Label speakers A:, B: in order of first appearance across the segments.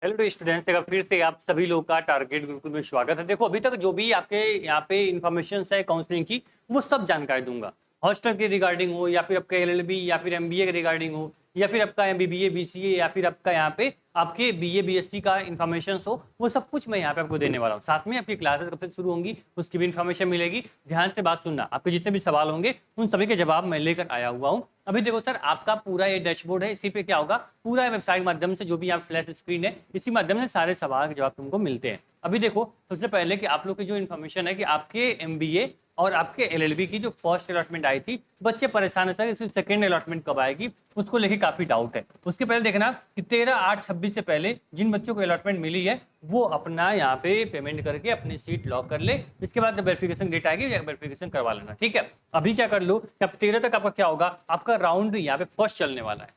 A: Hello students, एक बार फिर से आप सभी लोग का टारगेट ग्रुप में स्वागत है। देखो, अभी तक जो भी आपके यहाँ पे इन्फॉर्मेशन है काउंसलिंग की, वो सब जानकारी दूंगा। हॉस्टल के रिगार्डिंग हो, या फिर आपका एलएलबी या फिर एमबीए के रिगार्डिंग हो, या फिर आपका एमबीबीए बीसीए, या फिर आपका यहाँ पे आपके बीए बीएससी का इन्फॉर्मेशन हो, वो सब कुछ मैं यहाँ पे आपको देने वाला हूँ। साथ में आपकी क्लासेस कब तक शुरू होंगी उसकी भी इन्फॉर्मेशन मिलेगी। ध्यान से बात सुनना, आपके जितने भी सवाल होंगे उन सभी के जवाब मैं लेकर आया हुआ हूँ। अभी देखो सर, आपका पूरा ये डैशबोर्ड है, इसी पे क्या होगा, पूरा वेबसाइट माध्यम से जो भी आप फ्लैश स्क्रीन है, इसी माध्यम से सारे सवाल के जवाब तुमको मिलते हैं। अभी देखो, सबसे पहले कि आप लोग की जो इन्फॉर्मेशन है कि आपके एमबीए और आपके एलएलबी की जो फर्स्ट अलॉटमेंट आई थी, बच्चे परेशान है इसकी सेकंड अलॉटमेंट कब आएगी, उसको लेके काफी डाउट है। उसके पहले देखना कि 13/8/26 से पहले जिन बच्चों को अलॉटमेंट मिली है वो अपना यहाँ पे पेमेंट करके अपनी सीट लॉक कर ले। इसके बाद वेरिफिकेशन डेट आएगी, वेरिफिकेशन करवा लेना, ठीक है। अभी क्या कर लो कि अब 13 तक आपका क्या होगा, आपका राउंड यहाँ पे फर्स्ट चलने वाला है।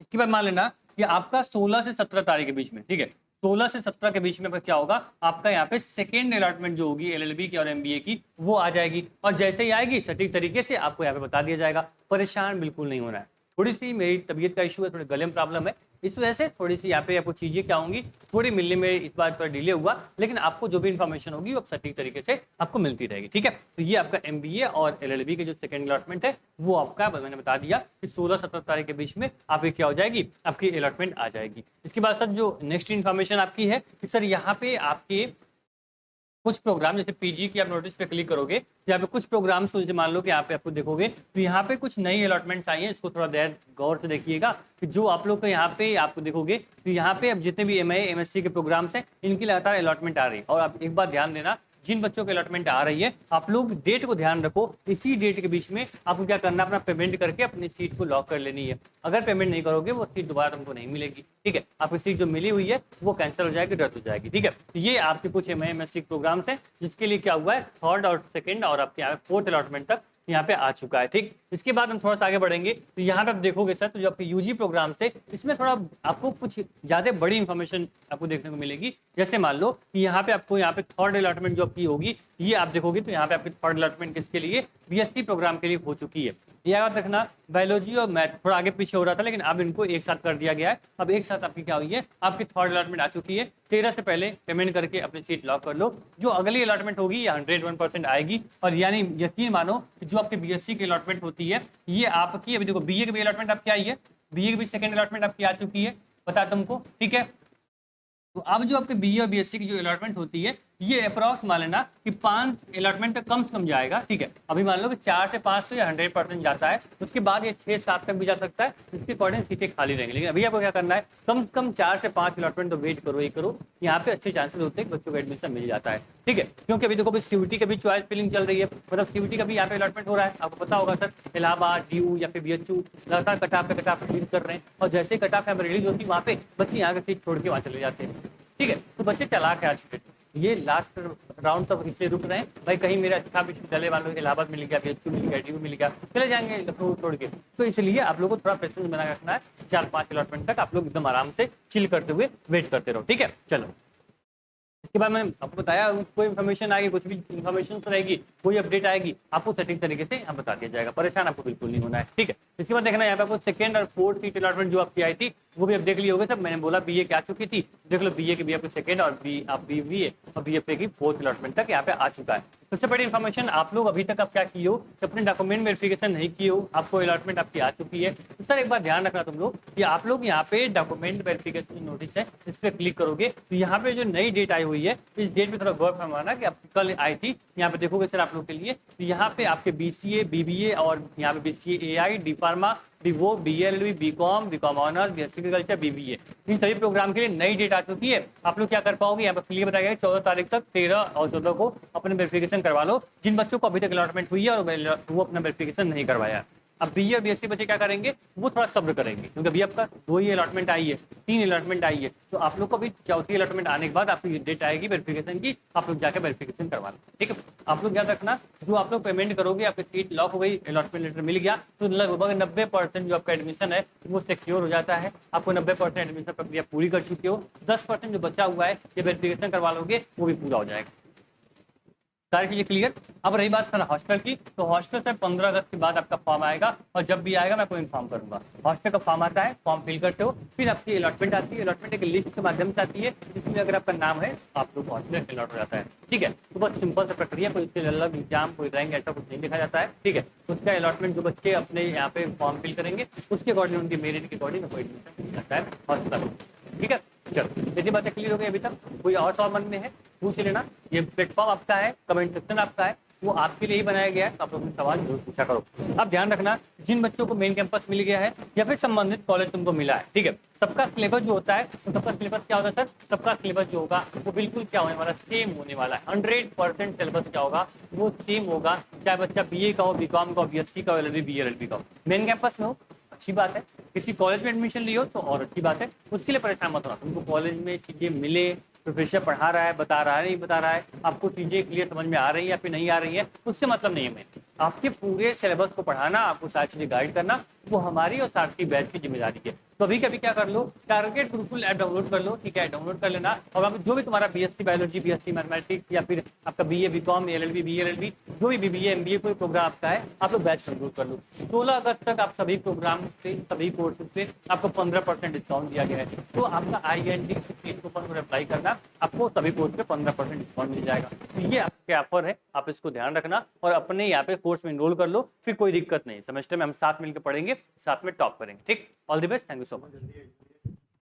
A: इसके बाद मान लेना कि आपका 16 से 17 तारीख के बीच में, ठीक है, 16 से 17 के बीच में आपका क्या होगा, आपका यहाँ पे सेकेंड अलॉटमेंट जो होगी एलएलबी की और एमबीए की, वो आ जाएगी। और जैसे ही आएगी सटीक तरीके से आपको यहाँ पे बता दिया जाएगा। परेशान बिल्कुल नहीं होना है। थोड़ी सी मेरी तबीयत का इशू है, थोड़े गले में प्रॉब्लम है, इस वजह से थोड़ी सी यहाँ पे आपको चीजें क्या होंगी, थोड़ी मिलने में इस बार थोड़ा डिले हुआ, लेकिन आपको जो भी इन्फॉर्मेशन होगी वो सटीक तरीके से आपको मिलती रहेगी, ठीक है। तो ये आपका एमबीए और एलएलबी के जो सेकंड अलॉटमेंट है वो आपका मैंने बता दिया कि 16-17 तारीख के बीच में आपकी क्या हो जाएगी, आपकी अलॉटमेंट आ जाएगी। इसके बाद सर जो नेक्स्ट इन्फॉर्मेशन आपकी है कि सर यहाँ पे आपके कुछ प्रोग्राम, जैसे पीजी की आप नोटिस पे क्लिक करोगे, यहाँ पे कुछ प्रोग्राम्स को जैसे मान लो कि यहाँ पे आपको देखोगे तो यहाँ पे कुछ नई अलॉटमेंट्स आई हैं। इसको थोड़ा देर गौर से देखिएगा कि जो आप लोग को यहाँ पे आपको देखोगे तो यहाँ पे अब जितने भी एमए एमएससी के प्रोग्राम्स हैं इनकी लगातार अलॉटमेंट आ रही है। और आप एक बार ध्यान देना, जिन बच्चों की अलॉटमेंट आ रही है आप लोग डेट को ध्यान रखो, इसी डेट के बीच में आपको क्या करना, अपना पेमेंट करके अपनी सीट को लॉक कर लेनी है। अगर पेमेंट नहीं करोगे वो सीट दोबारा तुमको नहीं मिलेगी, ठीक है। आपकी सीट जो मिली हुई है वो कैंसिल हो जाएगी, रद्द हो जाएगी, ठीक है। तो ये आपके कुछ एमएससी प्रोग्राम्स हैं जिसके लिए क्या हुआ है, थर्ड और सेकंड और आपके यहाँ फोर्थ अलॉटमेंट तक यहाँ पे आ चुका है, ठीक। इसके बाद हम थोड़ा सा आगे बढ़ेंगे तो यहाँ पे आप देखोगे सर, तो जो आपके यूजी प्रोग्राम थे इसमें थोड़ा आपको कुछ ज्यादा बड़ी इंफॉर्मेशन आपको देखने को मिलेगी। जैसे मान लो कि यहाँ पे आपको यहाँ पे थर्ड अलॉटमेंट जो आपकी होगी, ये आप देखोगे तो यहाँ पे आपकी थर्ड अलॉटमेंट किसके लिए, बीएससी प्रोग्राम के लिए हो चुकी है। याद रखना, बायोलॉजी और मैथ थोड़ा आगे पीछे हो रहा था, लेकिन अब इनको एक साथ कर दिया गया है। अब एक साथ आपकी क्या हुई है, आपकी थर्ड अलॉटमेंट आ चुकी है। 13 से पहले पेमेंट करके अपनी सीट लॉक कर लो। जो अगली अलॉटमेंट होगी ये 101% आएगी। और यानी यकीन मानो कि जो आपकी बीएससी की अलॉटमेंट होती है ये आपकी, अभी देखो बीए की भी अलॉटमेंट आपकी आई है, बीए की भी सेकंड अलॉटमेंट आपकी आ चुकी है, बता तुमको, ठीक है। तो अब जो आपके बीए और बीएससी की जो अलॉटमेंट होती है ये अप्रॉक्स मान लेना कि 5 अलॉटमेंट तक कम से कम जाएगा, ठीक है। अभी मान लो कि 4 से 5 तो ये 100% जाता है, उसके बाद ये 6-7 तक भी जा सकता है, इसके अकॉर्डिंग सीटें खाली रहेंगी। लेकिन अभी आपको क्या करना है, कम से कम 4 से 5 अलॉटमेंट तो वेट करो ही करो। यहाँ पे अच्छे चांसेस होते हैं कि बच्चों को एडमिशन मिल जाता है, ठीक है। क्योंकि अभी देखो अभी सीयूटी का भी चॉइस फिलिंग चल रही है, मतलब सीयूटी का भी यहाँ पे अलॉटमेंट हो रहा है, आपको पता होगा सर। इलाहाबाद, डीयू या फिर बीएचयू लगातार कटाफ पे कटाफ रिलीज कर रहे हैं, और जैसे कटाफ यहाँ रिलीज होती है वहाँ पे बच्चे यहाँ की सीट छोड़ के वहाँ चले जाते हैं, ठीक है। तो बच्चे चालाक है आज के, ये लास्ट राउंड तक इसलिए रुक रहे हैं भाई, कहीं मेरा अच्छा विश्वविद्यालय वालों इलाहाबाद मिल गया, बीएचयू मिल गया, डीयू मिल गया, चले जाएंगे लखनऊ छोड़ के। तो इसलिए आप लोगों को थोड़ा पेशेंस बना रखना है, 4-5 अलॉटमेंट तक आप लोग एकदम आराम से चिल करते हुए वेट करते रहो, ठीक है। चलो, इसके बाद मैंने आपको बताया कोई इन्फॉर्मेशन आएगी, कुछ भी इन्फॉर्मेशन रहेगी, कोई अपडेट आएगी, आपको सेटिंग तरीके से यहाँ बता दिया जाएगा। परेशान आपको बिल्कुल नहीं होना है, ठीक है। इसके बाद देखना यहाँ पे आपको सेकंड और फोर्थ सीट अलॉटमेंट जो आपकी आई थी वो भी अब देख ली होगी सब। मैंने बोला बीए की आ चुकी थी, देख लो बीए की भी आपकी सेकंड और बीबीए और बीएफए की फोर्थ अलॉटमेंट तक यहाँ पे आ चुका है। सबसे बड़ी इन्फॉर्मेशन, आप लोग अभी तक आप क्या किए हो कि अपने डॉक्यूमेंट वेरिफिकेशन नहीं किए हो, आपको अलॉटमेंट आपकी आ चुकी है। तो सर एक बार ध्यान रखना तुम लोग कि आप लोग यहाँ पे डॉक्यूमेंट वेरिफिकेशन नोटिस है, इस पर क्लिक करोगे तो यहाँ पे जो नई डेट आई हुई है इस डेट पे थोड़ा गौर फरमाना कि आपकी कल आई थी। यहाँ पे देखोगे सर आप लोग के लिए, तो यहाँ पे आपके बीसीए, बीबीए और यहाँ पे बीसीए एआई, डी फार्मा, बीवो, बीएलबी, BCom, BCom honours, BSc agriculture, BBA, इन सभी प्रोग्राम के लिए नई डेट आ चुकी है। आप लोग क्या कर पाओगे, यहाँ पर क्लियर बताया गया 14 तारीख तक, 13 और 14 को अपने वेरिफिकेशन करवा लो। जिन बच्चों को अभी तक अलॉटमेंट हुई है और वो अपना वेरिफिकेशन नहीं करवाया। अब बीए और बीएससी बच्चे क्या करेंगे, वो थोड़ा सब्र करेंगे, क्योंकि अभी आपका 2 ही अलॉटमेंट आई है, 3 अलॉटमेंट आई है। तो आप लोग को अभी चौथी अलॉटमेंट आने के बाद आपकी डेट आएगी वेरिफिकेशन की, आप लोग जाकर वेरिफिकेशन करवा लो, ठीक है। आप लोग याद रखना, जो आप लोग पेमेंट करोगे, आपकी सीट लॉक हो गई, अलॉटमेंट लेटर मिल गया, तो लगभग 90% जो आपका एडमिशन है वो सिक्योर हो जाता है। आपको 90% एडमिशन प्रक्रिया पूरी कर चुके हो, 10% जो बचा हुआ है ये वेरिफिकेशन करवा लोगे वो भी पूरा हो जाएगा। सारी चीजें क्लियर। अब रही बात सर हॉस्टल की, तो हॉस्टल से 15 अगस्त के बाद आपका फॉर्म आएगा, और जब भी आएगा मैं आपको इन्फॉर्म करूंगा। हॉस्टल का फॉर्म आता है, फॉर्म फिल करते हो, फिर आपकी अलॉटमेंट आती है। अलॉटमेंट एक लिस्ट के माध्यम से आती है, जिसमें अगर आपका नाम है आप लोग हॉस्टल अलॉट हो जाता है। ठीक है, तो बस सिंपल सा प्रक्रिया, कोई इसके अलग एग्जाम कोई रैंक ऐसा कुछ नहीं देखा जाता है। ठीक है, उसका अलॉटमेंट जो बच्चे अपने यहाँ पे फॉर्म फिल करेंगे उसके अकॉर्डिंग, उनकी मेरिट के अकॉर्डिंग उनको एडमिशन मिल जाता है हॉस्टल। ठीक है, चलो इतनी बातें क्लियर हो गई अभी तक। कोई और सवाल मन में है पूछ लेना। ये प्लेटफॉर्म आपका है, कमेंट सेक्शन आपका है, वो आपके लिए ही बनाया गया है, तो आप लोग सवाल जरूर पूछा करो। अब ध्यान रखना, जिन बच्चों को मेन कैंपस मिल गया है या फिर संबंधित कॉलेज तुमको मिला है, ठीक है, सबका सिलेबस जो होता है, तो सबका सिलेबस क्या होता है सर? सबका सिलेबस जो होगा वो बिल्कुल क्या होने वाला, सेम होने वाला है। 100% सिलेबस क्या होगा, वो सेम होगा, चाहे बच्चा बीए का हो, बीकॉम का हो, बीएससी का हो, एलएलबी बीएलएलबी का हो। मेन कैंपस में हो अच्छी बात है, किसी कॉलेज में एडमिशन लियो तो और अच्छी बात है, उसके लिए परेशान मत होना। तुमको कॉलेज में चीजें मिले, प्रोफेसर पढ़ा रहा है, बता रहा है, नहीं बता रहा है, आपको चीजें क्लियर समझ में आ रही है या फिर नहीं आ रही है, उससे मतलब नहीं है। मैं आपके पूरे सिलेबस को पढ़ाना, आपको सारी चीजें गाइड करना, वो हमारी और सारथी बैच की जिम्मेदारी है। तो अभी कभी क्या कर लो, टारगेट गुरुकुल ऐप डाउनलोड कर लो। ठीक है, डाउनलोड कर लेना, और आप जो भी तुम्हारा बीएससी बायोलॉजी, बीएससी मैथमेटिक्स, या फिर आपका बीए बीकॉम, एलएलबी बीएलएलबी, जो भी बीबीए एमबीए कोई प्रोग्राम आपका है, आप लोग बैच डाउनलोड कर लो। 16 अगस्त तक आप सभी प्रोग्राम पे, सभी कोर्सेज पे आपको 15% डिस्काउंट दिया गया है। तो आपका IND कूपन को अप्लाई करना, आपको सभी कोर्स पे 15% डिस्काउंट मिल जाएगा। तो ये आपके ऑफर है, आप इसको ध्यान रखना और अपने यहाँ पे कोर्स में एनरोल कर लो, फिर कोई दिक्कत नहीं। सेमेस्टर में हम साथ मिलकर पढ़ेंगे, साथ में टॉप करेंगे। ठीक, all the best, thank you so much.